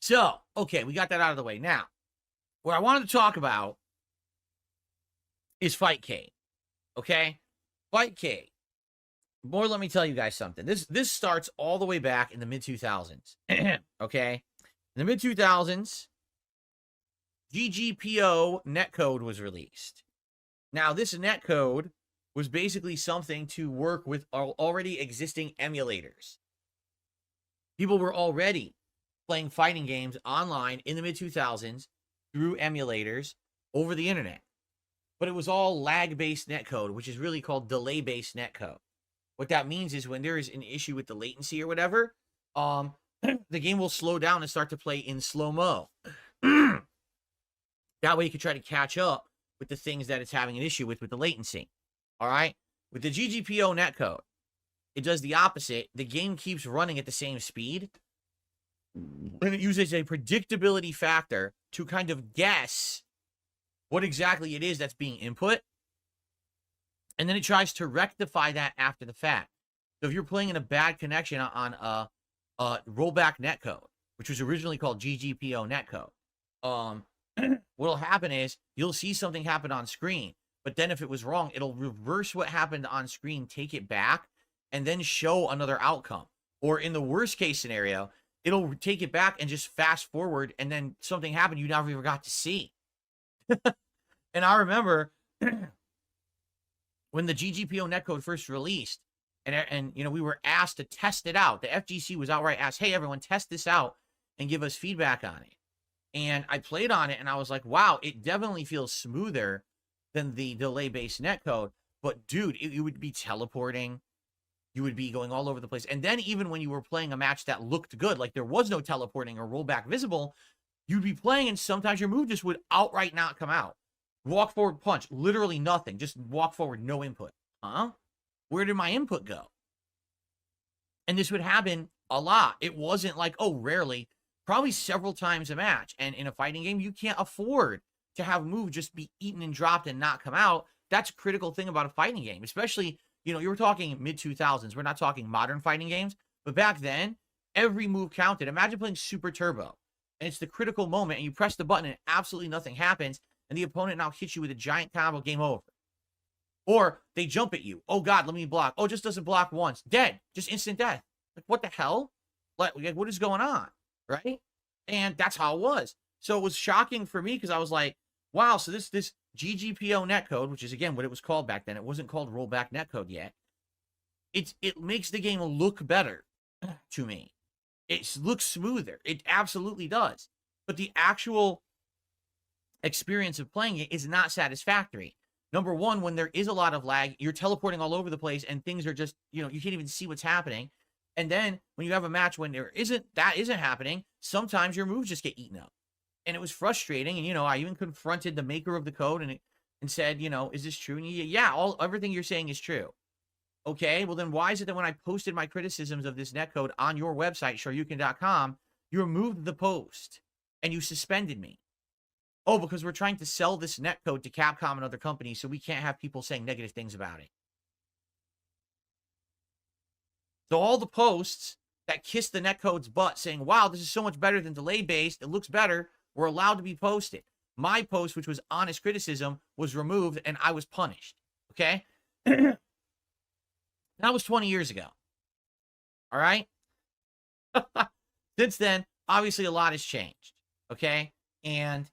So, okay, we got that out of the way. Now, what I wanted to talk about is FightCade. Okay? FightCade. Boy, let me tell you guys something. This starts all the way back in the mid-2000s. Okay? In the mid-2000s, GGPO netcode was released. Now, this netcode was basically something to work with already existing emulators. People were already playing fighting games online in the mid-2000s through emulators over the internet. But it was all lag-based netcode, which is really called delay-based netcode. What that means is when there is an issue with the latency or whatever, the game will slow down and start to play in slow-mo. That way you can try to catch up with the things that it's having an issue with the latency. All right? With the GGPO netcode, it does the opposite. The game keeps running at the same speed, and it uses a predictability factor to kind of guess what exactly it is that's being input, and then it tries to rectify that after the fact. So if you're playing in a bad connection on a rollback netcode, which was originally called GGPO netcode, what'll happen is you'll see something happen on screen, but then if it was wrong, it'll reverse what happened on screen, take it back, and then show another outcome. Or in the worst case scenario, it'll take it back and just fast forward, and then something happened you never even got to see. And I remember when the GGPO netcode first released, and you know, we were asked to test it out. The FGC was outright asked, hey, everyone, test this out and give us feedback on it. And I played on it, and I was like, wow, it definitely feels smoother than the delay-based netcode. But, dude, you would be teleporting. You would be going all over the place. And then even when you were playing a match that looked good, like there was no teleporting or rollback visible, you'd be playing, and sometimes your move just would outright not come out. Walk forward punch, literally nothing. Just walk forward, no input. Huh? Where did my input go? And this would happen a lot. It wasn't like, oh, rarely. Probably several times a match. And in a fighting game, you can't afford to have a move just be eaten and dropped and not come out. That's a critical thing about a fighting game. Especially, you know, you were talking mid-2000s. We're not talking modern fighting games. But back then, every move counted. Imagine playing Super Turbo. And it's the critical moment. And you press the button and absolutely nothing happens. And the opponent now hits you with a giant combo, game over. Or they jump at you. Oh, God, let me block. Oh, just doesn't block once. Dead. Just instant death. Like, what the hell? Like, what is going on? Right? And that's how it was. So it was shocking for me because I was like, wow, so this GGPO netcode, which is, again, what it was called back then. It wasn't called rollback netcode yet. It makes the game look better to me. It looks smoother. It absolutely does. But the actual experience of playing it is not satisfactory. Number one, when there is a lot of lag, you're teleporting all over the place and things are just, you know, you can't even see what's happening. And then when you have a match when that isn't happening, sometimes your moves just get eaten up. And it was frustrating. And, you know, I even confronted the maker of the code and said, you know, is this true? And yeah, everything you're saying is true. Okay, well then why is it that when I posted my criticisms of this netcode on your website, shoryuken.com, you removed the post and you suspended me? Oh, because we're trying to sell this netcode to Capcom and other companies, so we can't have people saying negative things about it. So all the posts that kiss the netcode's butt saying, wow, this is so much better than delay-based, it looks better, were allowed to be posted. My post, which was honest criticism, was removed, and I was punished. Okay? That was 20 years ago. All right? Since then, obviously a lot has changed. Okay? And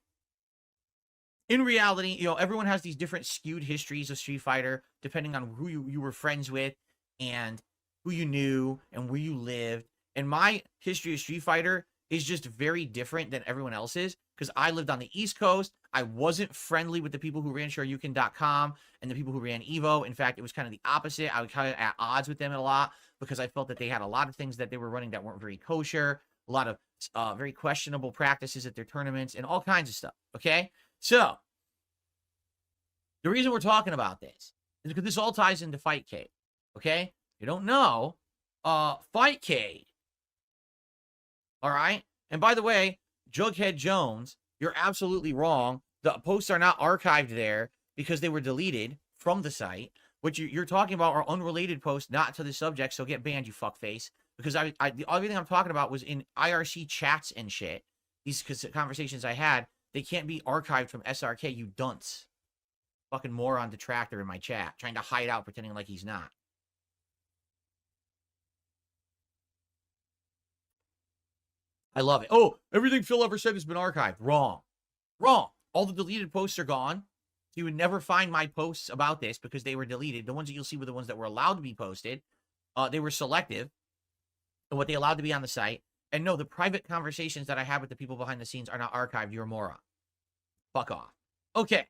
in reality, you know, everyone has these different skewed histories of Street Fighter, depending on who you were friends with and who you knew and where you lived. And my history of Street Fighter is just very different than everyone else's because I lived on the East Coast. I wasn't friendly with the people who ran shoryuken.com and the people who ran Evo. In fact, it was kind of the opposite. I was kind of at odds with them a lot because I felt that they had a lot of things that they were running that weren't very kosher, a lot of very questionable practices at their tournaments and all kinds of stuff. Okay? So, the reason we're talking about this is because this all ties into FightCade. Okay? If you don't know, FightCade. All right? And by the way, Jughead Jones, you're absolutely wrong. The posts are not archived there because they were deleted from the site. What you're talking about are unrelated posts, not to the subject, so get banned, you fuckface. Because the only thing I'm talking about was in IRC chats and shit. these conversations I had, they can't be archived from SRK, you dunce. Fucking moron detractor in my chat, trying to hide out, pretending like he's not. I love it. Oh, everything Phil ever said has been archived. Wrong. Wrong. All the deleted posts are gone. You would never find my posts about this because they were deleted. The ones that you'll see were the ones that were allowed to be posted. They were selective of what they allowed to be on the site. And no, the private conversations that I have with the people behind the scenes are not archived. You're a moron. Fuck off. Okay.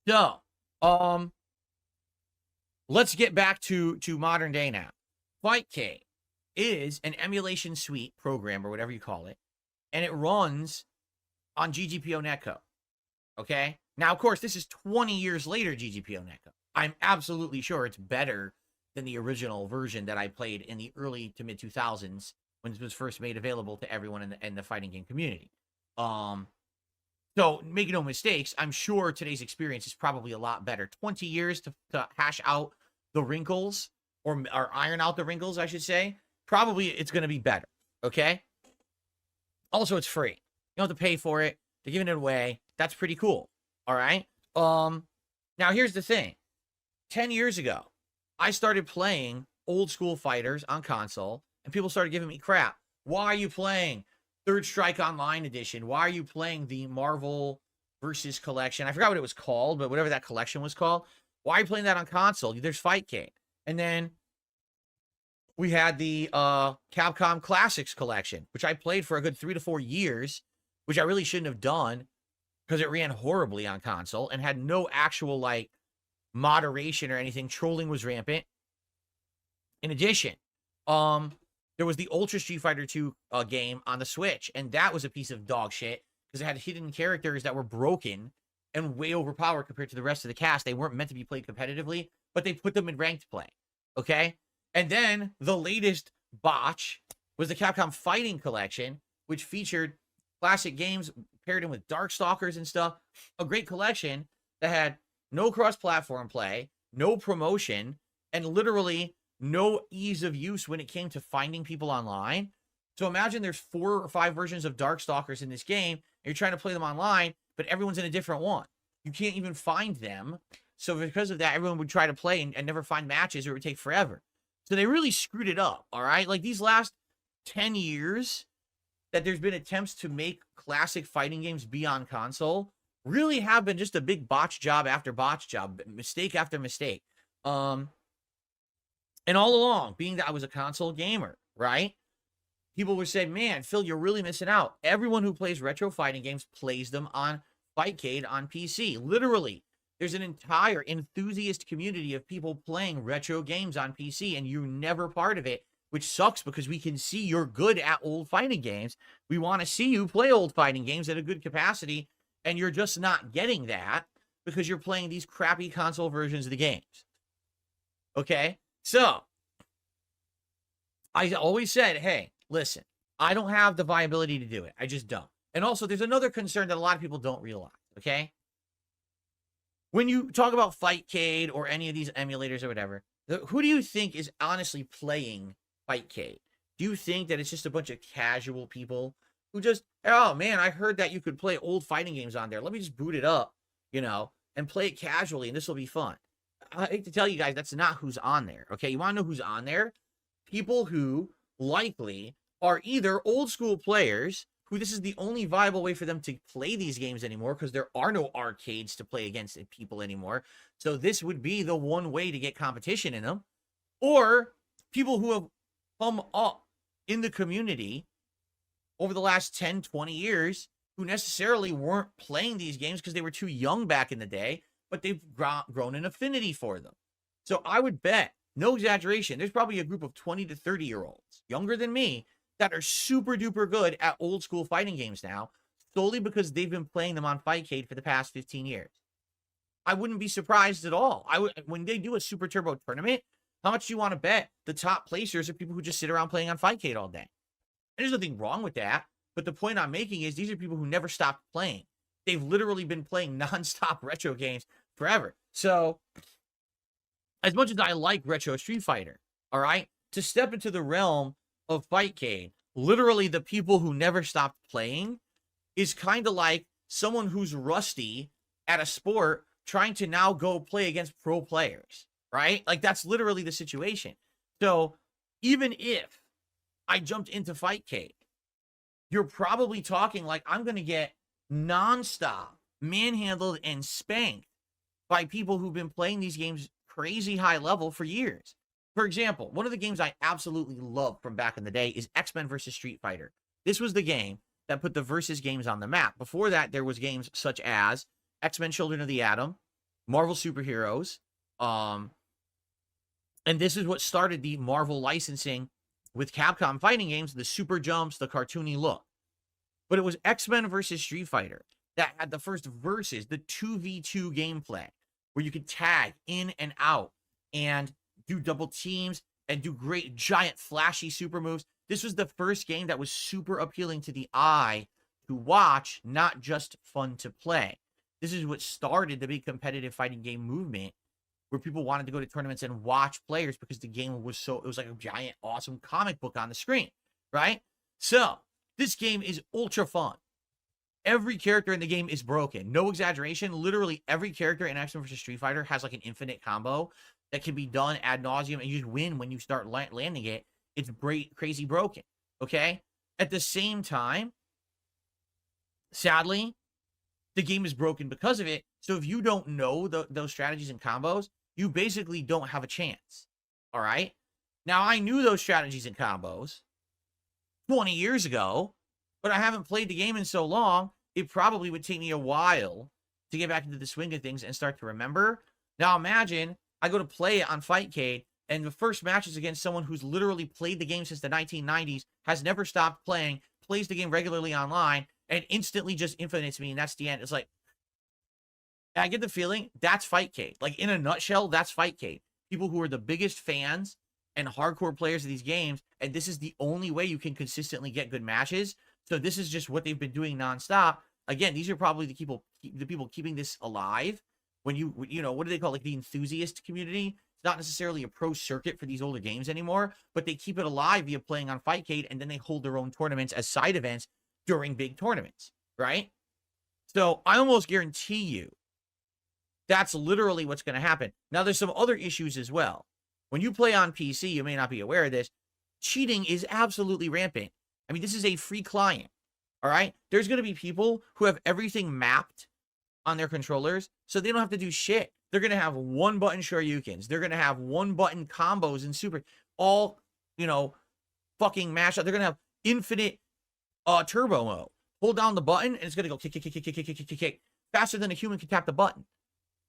So, let's get back to modern day now. FightCade is an emulation suite program or whatever you call it, and it runs on GGPO netcode. Okay? Now, of course, this is 20 years later GGPO netcode. I'm absolutely sure it's better than the original version that I played in the early to mid 2000s when it was first made available to everyone in the fighting game community. So make no mistakes, I'm sure today's experience is probably a lot better. 20 years to hash out the wrinkles or iron out the wrinkles, I should say. Probably it's going to be better. Okay? Also, it's free. You don't have to pay for it. They're giving it away. That's pretty cool. All right? Now, here's the thing. 10 years ago, I started playing old school fighters on console, and people started giving me crap. Why are you playing Third Strike Online Edition? Why are you playing the Marvel Versus Collection? I forgot what it was called, but whatever that collection was called. Why are you playing that on console? There's FightCade. And then we had the Capcom Classics Collection, which I played for a good 3 to 4 years, which I really shouldn't have done because it ran horribly on console and had no actual, like, moderation or anything. Trolling was rampant. In addition, there was the Ultra Street Fighter 2 game on the Switch, and that was a piece of dog shit because it had hidden characters that were broken and way overpowered compared to the rest of the cast. They weren't meant to be played competitively, but they put them in ranked play. Okay? And then the latest botch was the Capcom Fighting Collection, which featured classic games paired in with Darkstalkers and stuff. A great collection that had no cross-platform play, no promotion, and literally no ease of use when it came to finding people online. So imagine there's 4 or 5 versions of Darkstalkers in this game, and you're trying to play them online, but everyone's in a different one. You can't even find them. So because of that, everyone would try to play and never find matches, or it would take forever. So they really screwed it up, all right? Like these last 10 years that there's been attempts to make classic fighting games be on console really have been just a big botch job after botch job, mistake after mistake. And all along, being that I was a console gamer, right? People would say, man, Phil, you're really missing out. Everyone who plays retro fighting games plays them on FightCade on PC. Literally, there's an entire enthusiast community of people playing retro games on PC, and you're never part of it, which sucks because we can see you're good at old fighting games. We want to see you play old fighting games at a good capacity, and you're just not getting that because you're playing these crappy console versions of the games. Okay? So, I always said, hey, listen, I don't have the viability to do it. I just don't. And also, there's another concern that a lot of people don't realize, okay? When you talk about FightCade or any of these emulators or whatever, who do you think is honestly playing FightCade? Do you think that it's just a bunch of casual people who just, oh, man, I heard that you could play old fighting games on there. Let me just boot it up, you know, and play it casually, and this will be fun. I hate to tell you guys, that's not who's on there, okay? You want to know who's on there? People who likely are either old school players who this is the only viable way for them to play these games anymore because there are no arcades to play against people anymore. So this would be the one way to get competition in them. Or people who have come up in the community over the last 10, 20 years who necessarily weren't playing these games because they were too young back in the day, but they've grown an affinity for them. So I would bet, no exaggeration, there's probably a group of 20 to 30-year-olds, younger than me, that are super duper good at old school fighting games now, solely because they've been playing them on FightCade for the past 15 years. I wouldn't be surprised at all. When they do a Super Turbo tournament, how much do you want to bet the top placers are people who just sit around playing on FightCade all day? And there's nothing wrong with that, but the point I'm making is these are people who never stopped playing. They've literally been playing nonstop retro games forever. So, as much as I like retro Street Fighter, all right, to step into the realm of FightCade, literally the people who never stopped playing is kind of like someone who's rusty at a sport trying to now go play against pro players, right? Like that's literally the situation. So even if I jumped into FightCade, you're probably talking like I'm going to get nonstop manhandled and spanked by people who've been playing these games crazy high level for years. For example, one of the games I absolutely love from back in the day is X-Men versus Street Fighter. This was the game that put the versus games on the map. Before that, there was games such as X-Men Children of the Atom, Marvel Superheroes, and this is what started the Marvel licensing with Capcom fighting games, the super jumps, the cartoony look. But it was X-Men versus Street Fighter that had the first versus, the 2v2 gameplay, where you could tag in and out and do double teams and do great giant flashy super moves. This was the first game that was super appealing to the eye to watch, not just fun to play. This is what started the big competitive fighting game movement, where people wanted to go to tournaments and watch players because the game was it was like a giant, awesome comic book on the screen, right? So this game is ultra fun. Every character in the game is broken. No exaggeration. Literally every character in X-Men vs. Street Fighter has like an infinite combo that can be done ad nauseum, and you just win when you start landing it. It's crazy broken, okay? At the same time, sadly, the game is broken because of it. So if you don't know those strategies and combos, you basically don't have a chance, all right? Now, I knew those strategies and combos 20 years ago, but I haven't played the game in so long, it probably would take me a while to get back into the swing of things and start to remember. Now, imagine I go to play it on FightCade, and the first match is against someone who's literally played the game since the 1990s, has never stopped playing, plays the game regularly online, and instantly just infinites me, and that's the end. It's like, I get the feeling that's FightCade. Like, in a nutshell, that's FightCade. People who are the biggest fans and hardcore players of these games, and this is the only way you can consistently get good matches. So this is just what they've been doing nonstop. Again, these are probably the people keeping this alive. When you know, what do they call it? Like the enthusiast community? It's not necessarily a pro circuit for these older games anymore, but they keep it alive via playing on FightCade, and then they hold their own tournaments as side events during big tournaments, right? So I almost guarantee you that's literally what's going to happen. Now, there's some other issues as well. When you play on PC, you may not be aware of this, cheating is absolutely rampant. I mean, this is a free client, all right? There's going to be people who have everything mapped on their controllers, so they don't have to do shit. They're going to have one-button Shoryukens. They're going to have one-button combos and super, all, you know, fucking mash up. They're going to have infinite turbo mode. Hold down the button, and it's going to go kick, kick, kick, kick, kick, kick, kick, kick, kick, faster than a human can tap the button.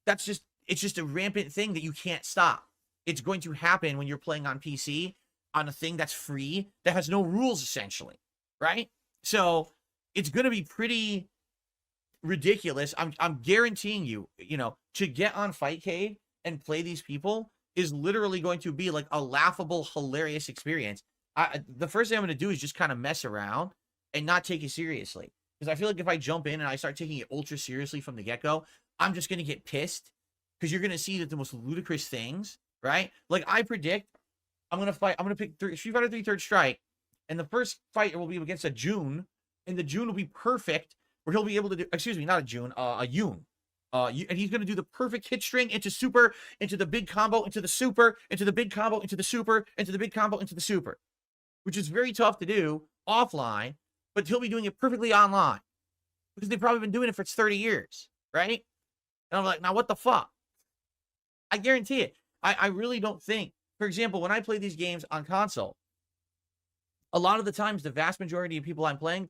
It's just a rampant thing that you can't stop. It's going to happen when you're playing on PC on a thing that's free, that has no rules, essentially, right? So it's going to be pretty ridiculous. I'm guaranteeing you, you know, to get on FightCade and play these people is literally going to be like a laughable, hilarious experience. The first thing I'm going to do is just kind of mess around and not take it seriously. Because I feel like if I jump in and I start taking it ultra seriously from the get-go, I'm just going to get pissed, because you're going to see that the most ludicrous things, right? Like, I predict I'm going to pick Street Fighter 3 Third Strike, and the first fight will be against a June, and the June will be perfect, where he'll be able to do, excuse me, not a June, a Yoon. And he's going to do the perfect hit string into super, into the big combo, into the super, into the big combo, into the super, into the big combo, into the super, which is very tough to do offline, but he'll be doing it perfectly online, because they've probably been doing it for 30 years, right? And I'm like, now what the fuck? I guarantee it. I really don't think, for example, when I play these games on console, a lot of the times, the vast majority of people I'm playing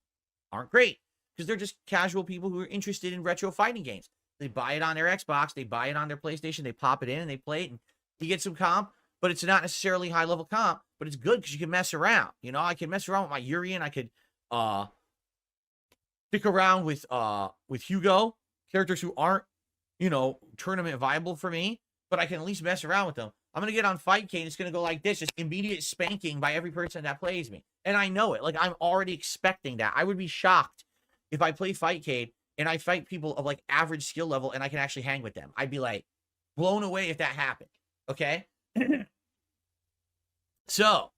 aren't great, because they're just casual people who are interested in retro fighting games. They buy it on their Xbox, they buy it on their PlayStation, they pop it in and they play it, and you get some comp, but it's not necessarily high-level comp, but it's good because you can mess around. You know, I can mess around with my Urian, I could stick around with Hugo, characters who aren't, you know, tournament viable for me, but I can at least mess around with them. I'm going to get on FightCade, it's going to go like this, just immediate spanking by every person that plays me. And I know it. Like, I'm already expecting that. I would be shocked if I play FightCade and I fight people of, like, average skill level and I can actually hang with them. I'd be, like, blown away if that happened. Okay? So,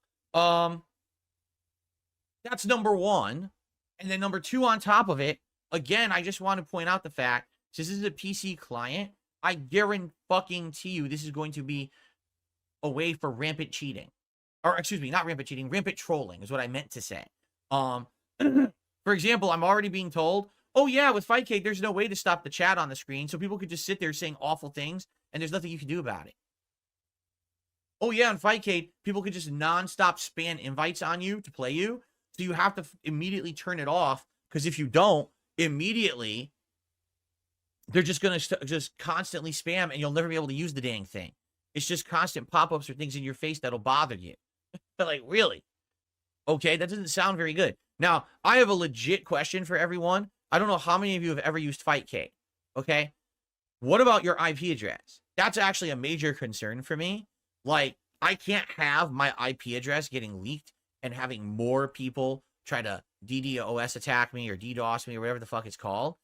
That's number one. And then number two on top of it, again, I just want to point out the fact, since this is a PC client, I guarantee you this is going to be a way for rampant cheating. Or excuse me, not rampant cheating, rampant trolling is what I meant to say. For example, I'm already being told, oh yeah, with FightCade, there's no way to stop the chat on the screen, so people could just sit there saying awful things, and there's nothing you can do about it. Oh yeah, on FightCade, people could just nonstop spam invites on you to play you, so you have to immediately turn it off, because if you don't, immediately, they're just going to just constantly spam, and you'll never be able to use the dang thing. It's just constant pop-ups or things in your face that'll bother you. But like, really? Okay, that doesn't sound very good. Now, I have a legit question for everyone. I don't know how many of you have ever used FightCade, okay? What about your IP address? That's actually a major concern for me. Like, I can't have my IP address getting leaked and having more people try to DDoS attack me or DDoS me or whatever the fuck it's called,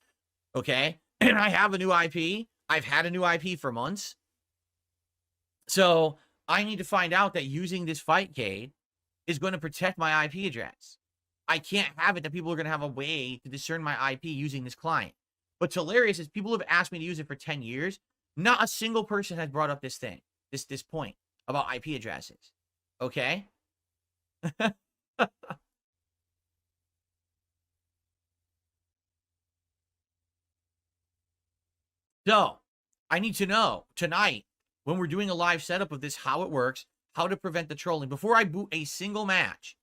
okay? And I have a new IP. I've had a new IP for months. So I need to find out that using this FightCade is going to protect my IP address. I can't have it that people are going to have a way to discern my IP using this client. What's hilarious is people have asked me to use it for 10 years. Not a single person has brought up this thing, this point about IP addresses. Okay? So, I need to know tonight, when we're doing a live setup of this, how it works, how to prevent the trolling. Before I boot a single match,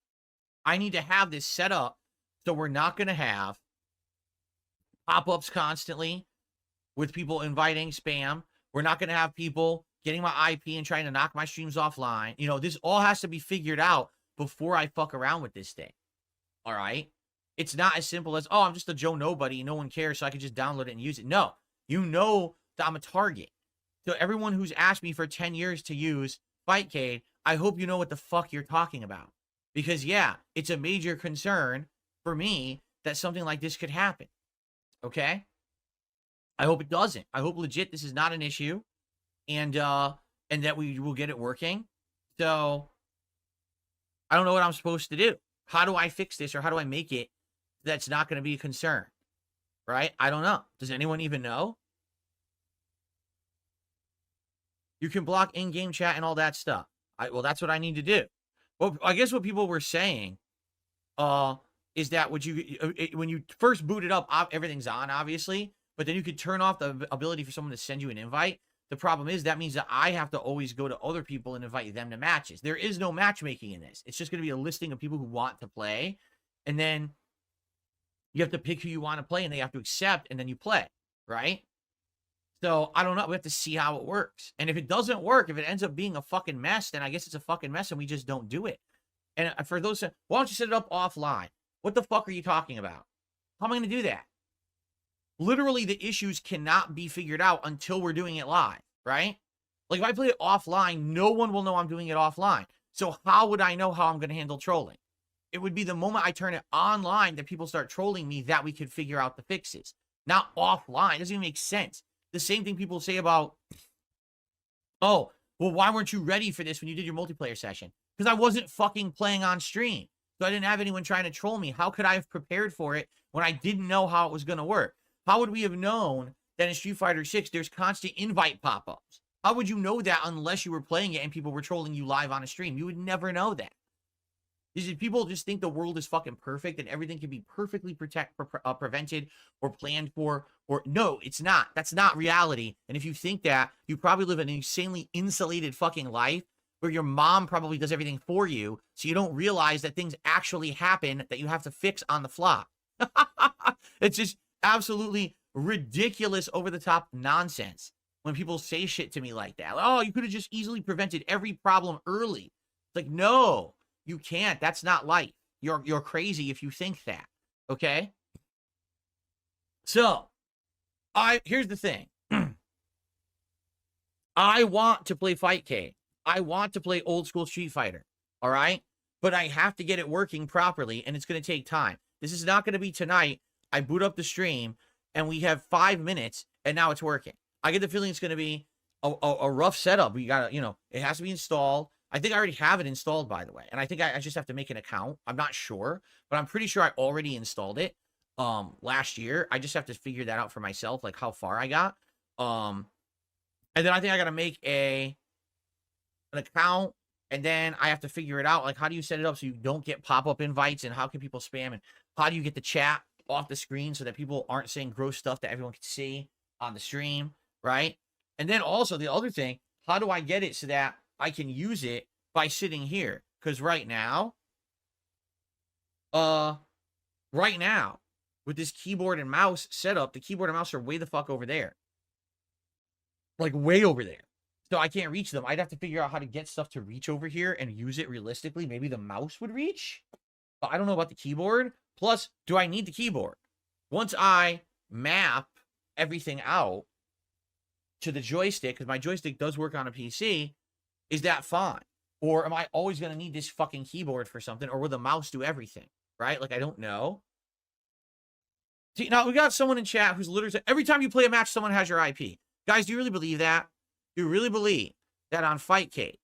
I need to have this set up so we're not going to have pop-ups constantly with people inviting spam. We're not going to have people getting my IP and trying to knock my streams offline. You know, this all has to be figured out before I fuck around with this thing. All right? It's not as simple as, oh, I'm just a Joe Nobody, no one cares, so I can just download it and use it. No. You know that I'm a target. So everyone who's asked me for 10 years to use FightCade, I hope you know what the fuck you're talking about. Because, yeah, it's a major concern for me that something like this could happen. Okay? I hope it doesn't. I hope legit this is not an issue and that we will get it working. So, I don't know what I'm supposed to do. How do I fix this or how do I make it that's not going to be a concern? Right? I don't know. Does anyone even know? You can block in-game chat and all that stuff. Well, that's what I need to do. Well, I guess what people were saying is that when you first boot it up, everything's on, obviously, but then you could turn off the ability for someone to send you an invite. The problem is that means that I have to always go to other people and invite them to matches. There is no matchmaking in this. It's just going to be a listing of people who want to play, and then you have to pick who you want to play, and they have to accept, and then you play, right? So, I don't know. We have to see how it works. And if it doesn't work, if it ends up being a fucking mess, then I guess it's a fucking mess, and we just don't do it. And for those, why don't you set it up offline? What the fuck are you talking about? How am I going to do that? Literally, the issues cannot be figured out until we're doing it live, right? Like, if I play it offline, no one will know I'm doing it offline. So, how would I know how I'm going to handle trolling? It would be the moment I turn it online that people start trolling me that we could figure out the fixes. Not offline. It doesn't even make sense. The same thing people say about, oh, well, why weren't you ready for this when you did your multiplayer session? Because I wasn't fucking playing on stream. So I didn't have anyone trying to troll me. How could I have prepared for it when I didn't know how it was going to work? How would we have known that in Street Fighter 6, there's constant invite pop-ups? How would you know that unless you were playing it and people were trolling you live on a stream? You would never know that. People just think the world is fucking perfect and everything can be perfectly prevented or planned for. Or no, it's not. That's not reality. And if you think that, you probably live an insanely insulated fucking life where your mom probably does everything for you, so you don't realize that things actually happen that you have to fix on the fly. It's just absolutely ridiculous, over-the-top nonsense when people say shit to me like that. Oh, you could have just easily prevented every problem early. It's like, no. You can't. That's not life. You're crazy if you think that. Okay? So, here's the thing. I want to play FightCade. I want to play old school Street Fighter. All right? But I have to get it working properly, and it's going to take time. This is not going to be tonight. I boot up the stream, and we have 5 minutes, and now it's working. I get the feeling it's going to be a rough setup. We got to, it has to be installed. I think I already have it installed, by the way. And I think I just have to make an account. I'm not sure, but I'm pretty sure I already installed it last year. I just have to figure that out for myself, like how far I got. And then I think I got to make an account, and then I have to figure it out. Like, how do you set it up so you don't get pop-up invites, and how can people spam, and how do you get the chat off the screen so that people aren't saying gross stuff that everyone can see on the stream, right? And then also the other thing, how do I get it so that I can use it by sitting here? Because right now, with this keyboard and mouse setup, the keyboard and mouse are way the fuck over there. Like, way over there. So I can't reach them. I'd have to figure out how to get stuff to reach over here and use it realistically. Maybe the mouse would reach, but I don't know about the keyboard. Plus, do I need the keyboard? Once I map everything out to the joystick, because my joystick does work on a PC, is that fine? Or am I always going to need this fucking keyboard for something? Or will the mouse do everything? Right? Like, I don't know. See, now, we got someone in chat who's literally saying, every time you play a match, someone has your IP. Guys, do you really believe that? Do you really believe that on FightCade,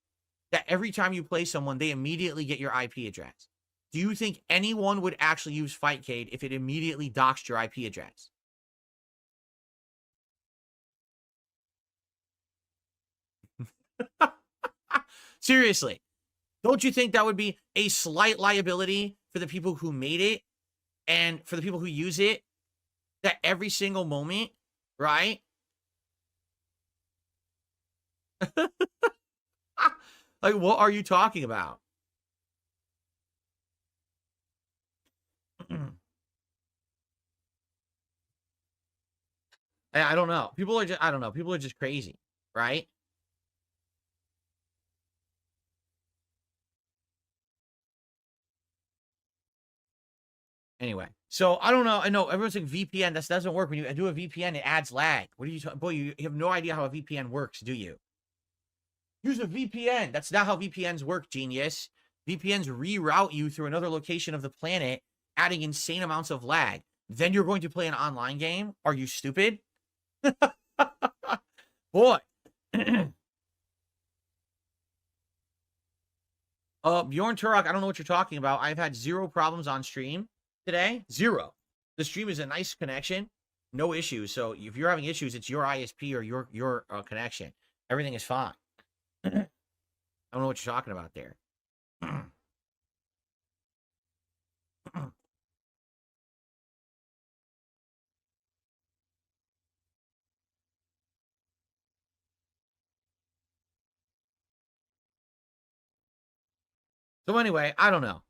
that every time you play someone, they immediately get your IP address? Do you think anyone would actually use FightCade if it immediately doxed your IP address? Seriously, don't you think that would be a slight liability for the people who made it and for the people who use it? That every single moment, right? Like, what are you talking about? I don't know. People are just, I don't know. People are just crazy, right? Anyway, so I don't know. I know everyone's like VPN. That doesn't work. When you do a VPN, it adds lag. What are you talking? Boy, you have no idea how a VPN works, do you? Use a VPN. That's not how VPNs work, genius. VPNs reroute you through another location of the planet, adding insane amounts of lag. Then you're going to play an online game? Are you stupid? Boy. Bjorn Turok, I don't know what you're talking about. I've had 0 problems on stream today. 0. The stream is a nice connection. No issues. So if you're having issues, it's your ISP or your connection. Everything is fine. I don't know what you're talking about there. So anyway, I don't know.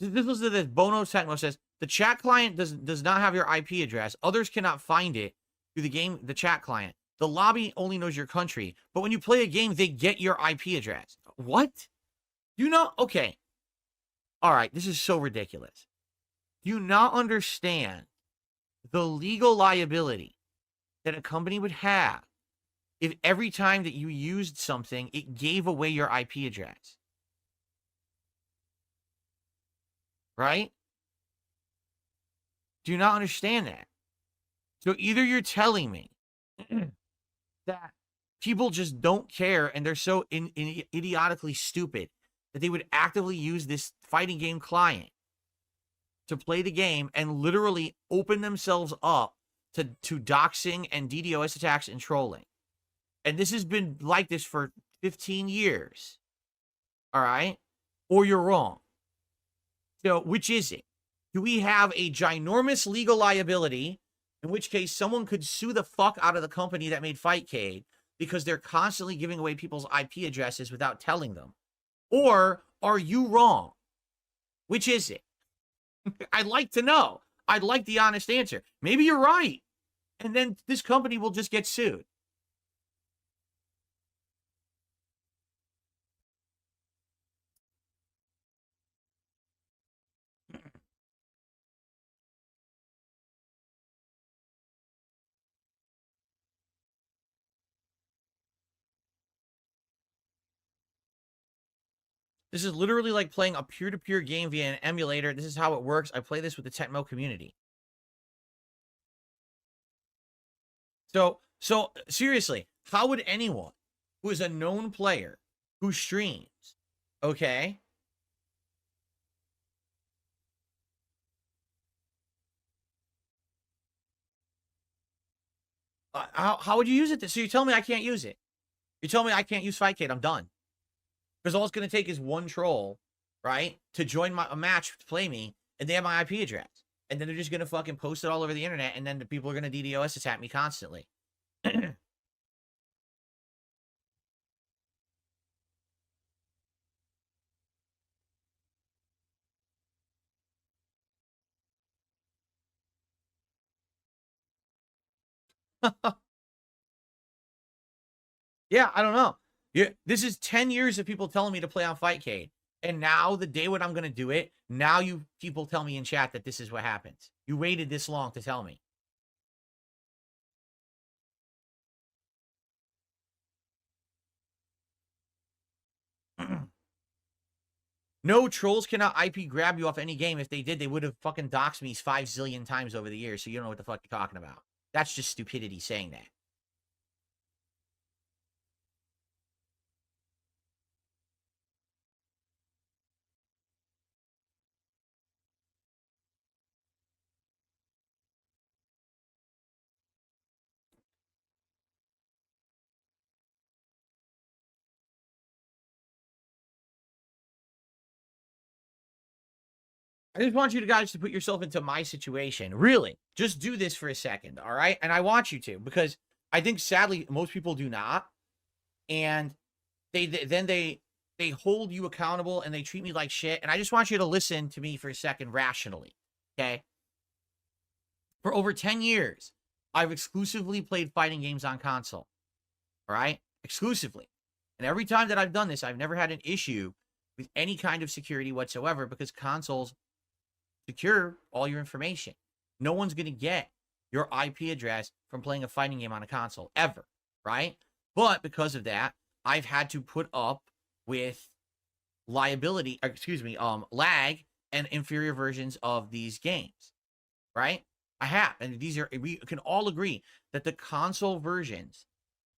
This was the Bono Techno says the chat client does not have your IP address. Others cannot find it through the chat client. The lobby only knows your country, but when you play a game, they get your IP address. What? You know? Okay. All right. This is so ridiculous. Do you not understand the legal liability that a company would have if every time that you used something, it gave away your IP address? Right? Do you not understand that? So either you're telling me that people just don't care and they're so idiotically stupid that they would actively use this fighting game client to play the game and literally open themselves up to doxing and DDoS attacks and trolling. And this has been like this for 15 years. All right? Or you're wrong. So which is it? Do we have a ginormous legal liability, in which case someone could sue the fuck out of the company that made FightCade because they're constantly giving away people's IP addresses without telling them? Or are you wrong? Which is it? I'd like to know. I'd like the honest answer. Maybe you're right. And then this company will just get sued. This is literally like playing a peer-to-peer game via an emulator. This is how it works. I play this with the Tecmo community. So seriously, how would anyone who is a known player who streams, okay? How would you use it? So you tell me I can't use it. You tell me I can't use FightCade. I'm done. Because all it's going to take is one troll, right, to join a match to play me, and they have my IP address. And then they're just going to fucking post it all over the internet, and then the people are going to DDoS attack me constantly. Yeah, I don't know. Yeah, this is 10 years of people telling me to play on FightCade. And now, the day when I'm going to do it, now you people tell me in chat that this is what happens. You waited this long to tell me. No, trolls cannot IP grab you off any game. If they did, they would have fucking doxed me 5 zillion times over the years, so you don't know what the fuck you're talking about. That's just stupidity saying that. I just want you guys to put yourself into my situation. Really, just do this for a second, all right? And I want you to, because I think sadly most people do not, and they hold you accountable and they treat me like shit. And I just want you to listen to me for a second rationally, okay? For over 10 years, I've exclusively played fighting games on console, all right? Exclusively. And every time that I've done this, I've never had an issue with any kind of security whatsoever, because consoles secure all your information. No one's going to get your IP address from playing a fighting game on a console, ever, right? But because of that, I've had to put up with lag and inferior versions of these games, right? I have. And we can all agree that the console versions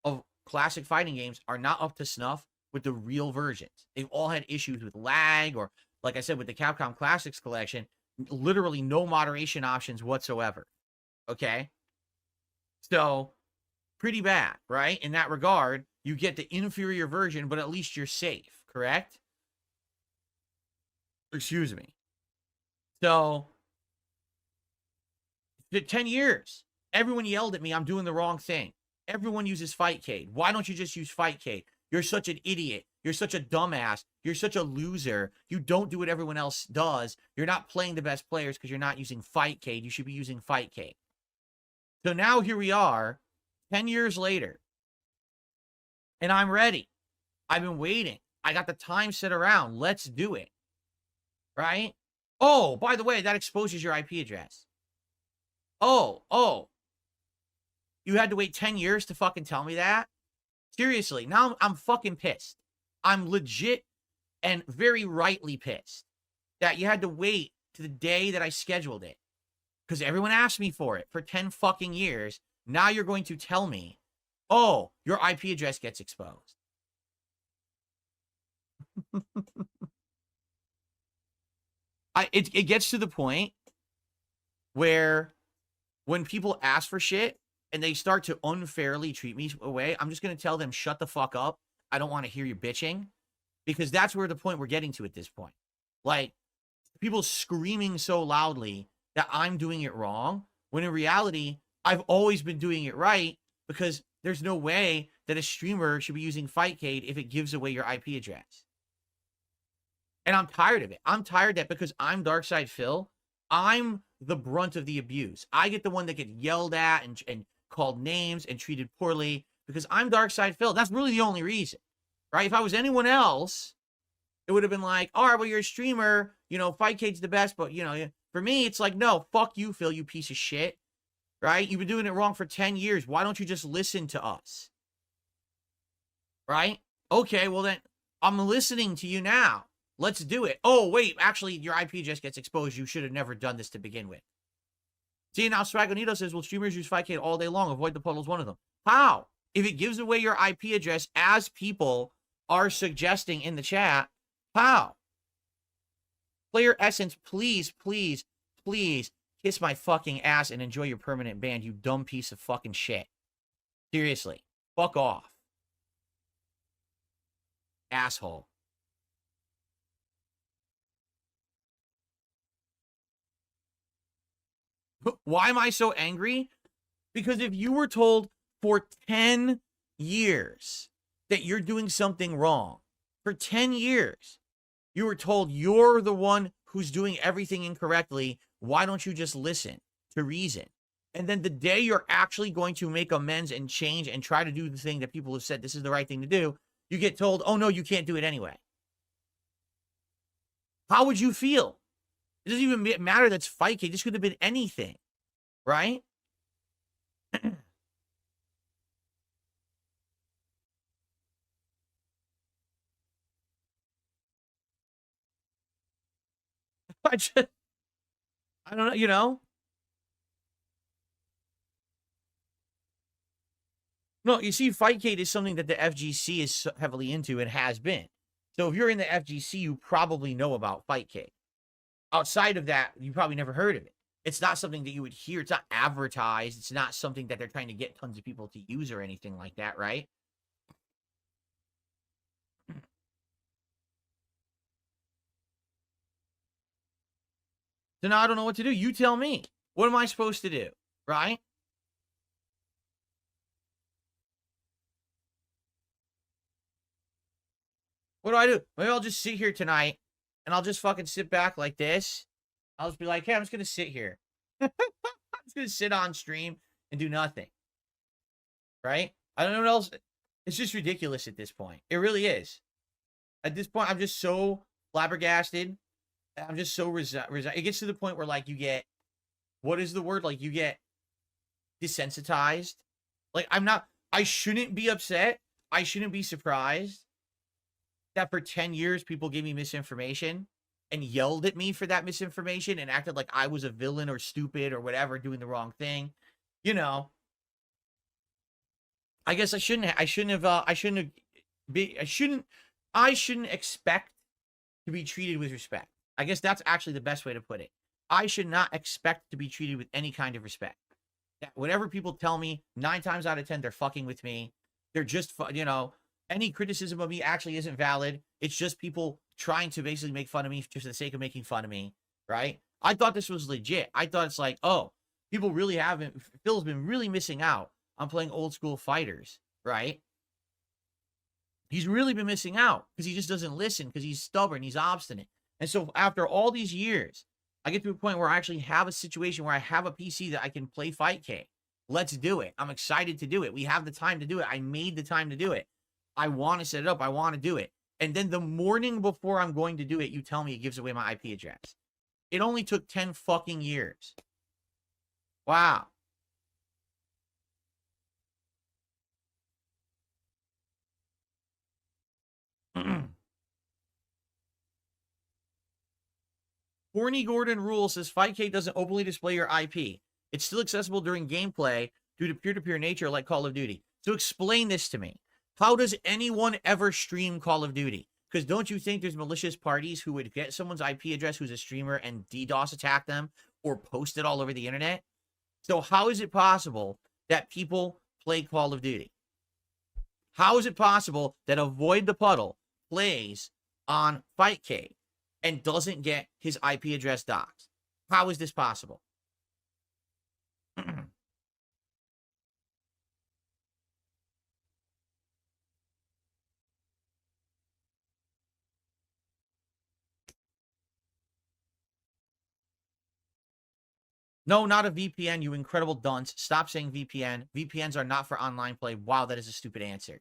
of classic fighting games are not up to snuff with the real versions. They've all had issues with lag, or, like I said, with the Capcom Classics collection, literally no moderation options whatsoever. Okay? So, pretty bad, right? In that regard, you get the inferior version, but at least you're safe, correct? Excuse me. So, 10 years, everyone yelled at me, I'm doing the wrong thing. Everyone uses FightCade. Why don't you just use FightCade? You're such an idiot. You're such a dumbass. You're such a loser. You don't do what everyone else does. You're not playing the best players because you're not using FightCade. You should be using FightCade. So now here we are, 10 years later, and I'm ready. I've been waiting. I got the time set around. Let's do it. Right? Oh, by the way, that exposes your IP address. Oh. You had to wait 10 years to fucking tell me that? Seriously, now I'm fucking pissed. I'm legit and very rightly pissed that you had to wait to the day that I scheduled it. Because everyone asked me for it for 10 fucking years. Now you're going to tell me, oh, your IP address gets exposed. It gets to the point where when people ask for shit and they start to unfairly treat me away, I'm just going to tell them, shut the fuck up. I don't want to hear you bitching, because that's where the point we're getting to at this point. Like, people screaming so loudly that I'm doing it wrong, when in reality, I've always been doing it right, because there's no way that a streamer should be using FightCade if it gives away your IP address. And I'm tired of it. I'm tired that because I'm Darkside Phil, I'm the brunt of the abuse. I get the one that gets yelled at and called names and treated poorly because I'm Darkside Phil. That's really the only reason, right? If I was anyone else, it would have been like, all right, well, you're a streamer, FightCade's the best, but, for me, it's like, no, fuck you, Phil, you piece of shit, right? You've been doing it wrong for 10 years. Why don't you just listen to us, right? Okay, well, then I'm listening to you now. Let's do it. Oh, wait, actually, your IP just gets exposed. You should have never done this to begin with. See, now Swagonito says, well, streamers use FightCade all day long. Avoid the puddle is one of them. How? If it gives away your IP address, as people are suggesting in the chat, how? Player Essence, please, please, please kiss my fucking ass and enjoy your permanent ban, you dumb piece of fucking shit. Seriously. Fuck off. Asshole. Why am I so angry? Because if you were told for 10 years that you're doing something wrong, for 10 years, you were told you're the one who's doing everything incorrectly, why don't you just listen to reason? And then the day you're actually going to make amends and change and try to do the thing that people have said this is the right thing to do, you get told, oh no, you can't do it anyway. How would you feel? It doesn't even matter that's FightCade. This could have been anything, right? I don't know, you know? No, you see, FightCade is something that the FGC is heavily into and has been. So if you're in the FGC, you probably know about FightCade. Outside of that, you probably never heard of it. It's not something that you would hear. It's not advertised. It's not something that they're trying to get tons of people to use or anything like that, right? So now I don't know what to do. You tell me. What am I supposed to do, right? What do I do? Maybe I'll just sit here tonight and I'll just fucking sit back like this. I'll just be like, hey, I'm just going to sit here. I'm just going to sit on stream and do nothing. Right? I don't know what else. It's just ridiculous at this point. It really is. At this point, I'm just so flabbergasted. I'm just so resigned. It gets to the point where, like, you get, what is the word? Like, you get desensitized. Like, I shouldn't be upset. I shouldn't be surprised that for 10 years people gave me misinformation and yelled at me for that misinformation and acted like I was a villain or stupid or whatever, doing the wrong thing. You know, I guess I shouldn't expect to be treated with respect. I guess that's actually the best way to put it. I should not expect to be treated with any kind of respect. Whatever people tell me, 9 times out of 10, they're fucking with me. They're just, you know, any criticism of me actually isn't valid. It's just people trying to basically make fun of me just for the sake of making fun of me, right? I thought this was legit. I thought it's like, oh, people really haven't, Phil's been really missing out on playing old school fighters, right? He's really been missing out because he just doesn't listen, because he's stubborn, he's obstinate. And so after all these years, I get to a point where I actually have a situation where I have a PC that I can play FightCade. Let's do it. I'm excited to do it. We have the time to do it. I made the time to do it. I want to set it up. I want to do it. And then the morning before I'm going to do it, you tell me it gives away my IP address. It only took 10 fucking years. Wow. Horny Gordon Rule says FightCade doesn't openly display your IP. It's still accessible during gameplay due to peer-to-peer nature like Call of Duty. So explain this to me. How does anyone ever stream Call of Duty? Because don't you think there's malicious parties who would get someone's IP address who's a streamer and DDoS attack them or post it all over the internet? So how is it possible that people play Call of Duty? How is it possible that Avoid the Puddle plays on FightCade and doesn't get his IP address doxed? How is this possible? No, not a VPN, you incredible dunce. Stop saying VPN. VPNs are not for online play. Wow, that is a stupid answer.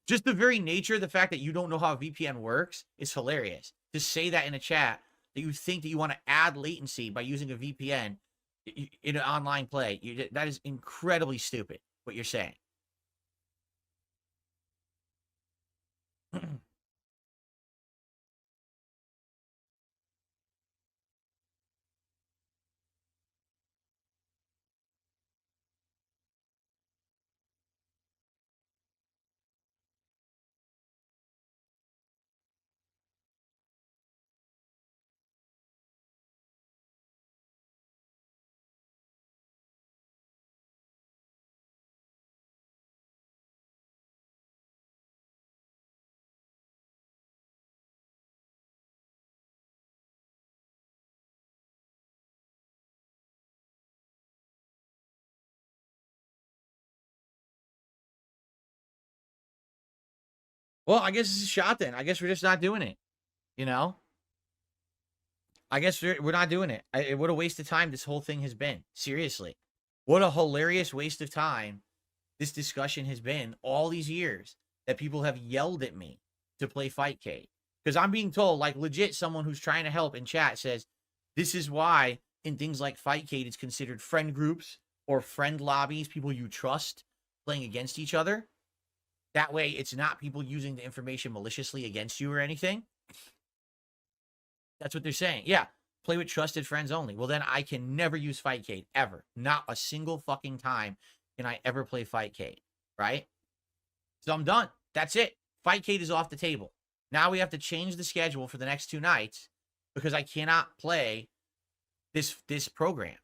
Just the very nature of the fact that you don't know how a VPN works is hilarious. To say that in a chat, that you think that you want to add latency by using a VPN in an online play, that is incredibly stupid, what you're saying. Well, I guess it's a shot then. I guess we're just not doing it. You know? I guess we're not doing it. What a waste of time this whole thing has been. Seriously. What a hilarious waste of time this discussion has been all these years that people have yelled at me to play FightCade. Because I'm being told, like legit, someone who's trying to help in chat says, this is why in things like FightCade, it's considered friend groups or friend lobbies, people you trust playing against each other. That way, it's not people using the information maliciously against you or anything. That's what they're saying. Yeah, play with trusted friends only. Well, then I can never use FightCade, ever. Not a single fucking time can I ever play FightCade, right? So I'm done. That's it. FightCade is off the table. Now we have to change the schedule for the next 2 nights because I cannot play this program,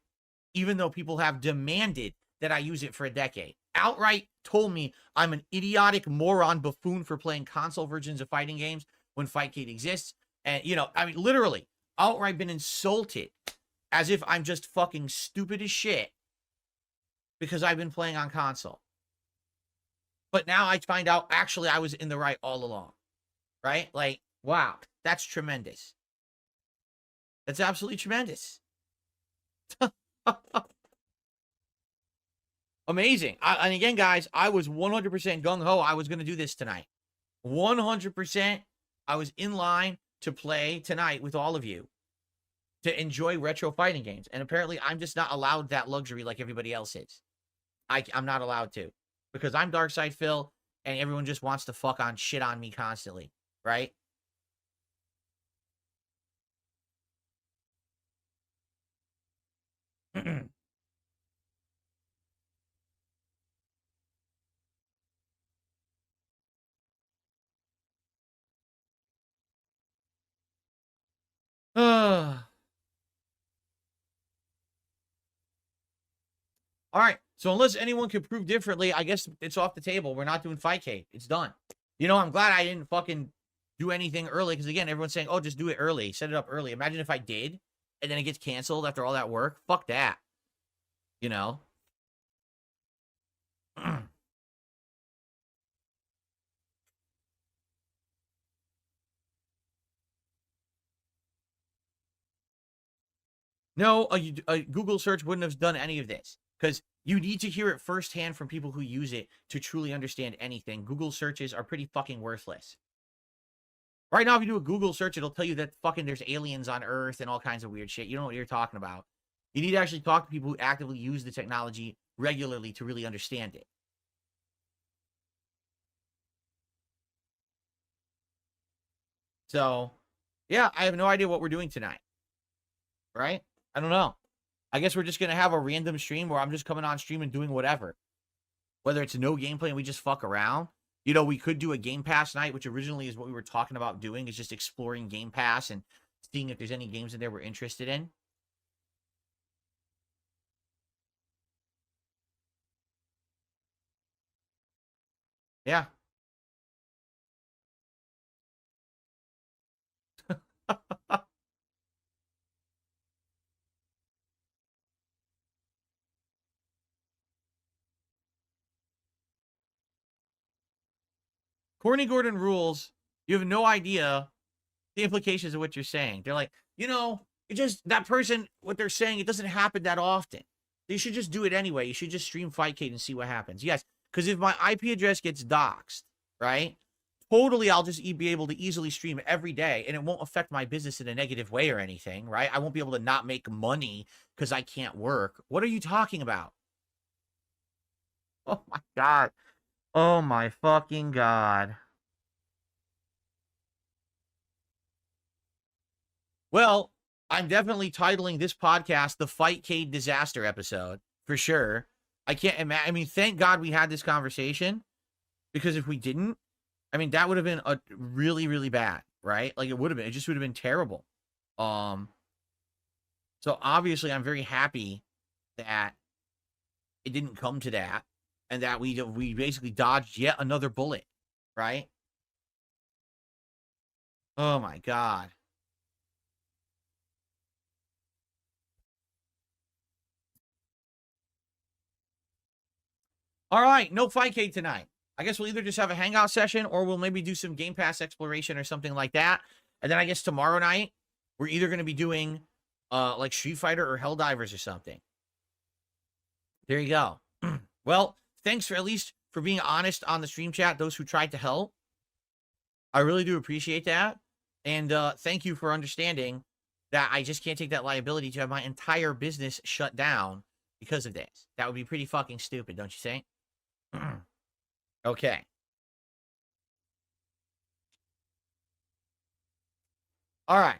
even though people have demanded that I use it for a decade. Outright told me I'm an idiotic moron buffoon for playing console versions of fighting games when FightCade exists. And, you know, I mean, literally, outright been insulted as if I'm just fucking stupid as shit because I've been playing on console. But now I find out, actually, I was in the right all along, right? Like, wow, that's tremendous. That's absolutely tremendous. Amazing. And again, guys, I was 100% gung-ho. I was going to do this tonight. 100%. I was in line to play tonight with all of you to enjoy retro fighting games. And apparently, I'm just not allowed that luxury like everybody else is. I'm not allowed to because I'm Darkside Phil and everyone just wants to fuck on shit on me constantly, right? All right. So unless anyone can prove differently, I guess it's off the table. We're not doing FightCade. It's done. You know, I'm glad I didn't fucking do anything early because, again, everyone's saying, oh, just do it early. Set it up early. Imagine if I did and then it gets canceled after all that work. Fuck that. You know? No, a Google search wouldn't have done any of this because you need to hear it firsthand from people who use it to truly understand anything. Google searches are pretty fucking worthless. Right now, if you do a Google search, it'll tell you that fucking there's aliens on Earth and all kinds of weird shit. You don't know what you're talking about. You need to actually talk to people who actively use the technology regularly to really understand it. So, yeah, I have no idea what we're doing tonight. Right? I don't know. I guess we're just going to have a random stream where I'm just coming on stream and doing whatever. Whether it's no gameplay and we just fuck around. You know, we could do a Game Pass night, which originally is what we were talking about doing, is just exploring Game Pass and seeing if there's any games in there we're interested in. Yeah. Courtney Gordon rules. You have no idea the implications of what you're saying. They're like, you know, it just, that person, what they're saying, it doesn't happen that often. You should just do it anyway. You should just stream FightCade and see what happens. Yes, because if my IP address gets doxxed, right, totally I'll just be able to easily stream every day, and it won't affect my business in a negative way or anything, right? I won't be able to not make money because I can't work. What are you talking about? Oh, my God. Oh, my fucking God. Well, I'm definitely titling this podcast the FightCade Disaster episode for sure. I can't imagine. I mean, thank God we had this conversation because if we didn't, I mean, that would have been a really, really bad, right? Like it would have been. It just would have been terrible. So obviously, I'm very happy that it didn't come to that, and that we basically dodged yet another bullet, right? Oh my God. All right, no FightCade tonight. I guess we'll either just have a hangout session or we'll maybe do some Game Pass exploration or something like that. And then I guess tomorrow night, we're either going to be doing like Street Fighter or Helldivers or something. There you go. Well, thanks for at least for being honest on the stream chat, those who tried to help. I really do appreciate that. And thank you for understanding that I just can't take that liability to have my entire business shut down because of this. That would be pretty fucking stupid, don't you think? Okay. All right.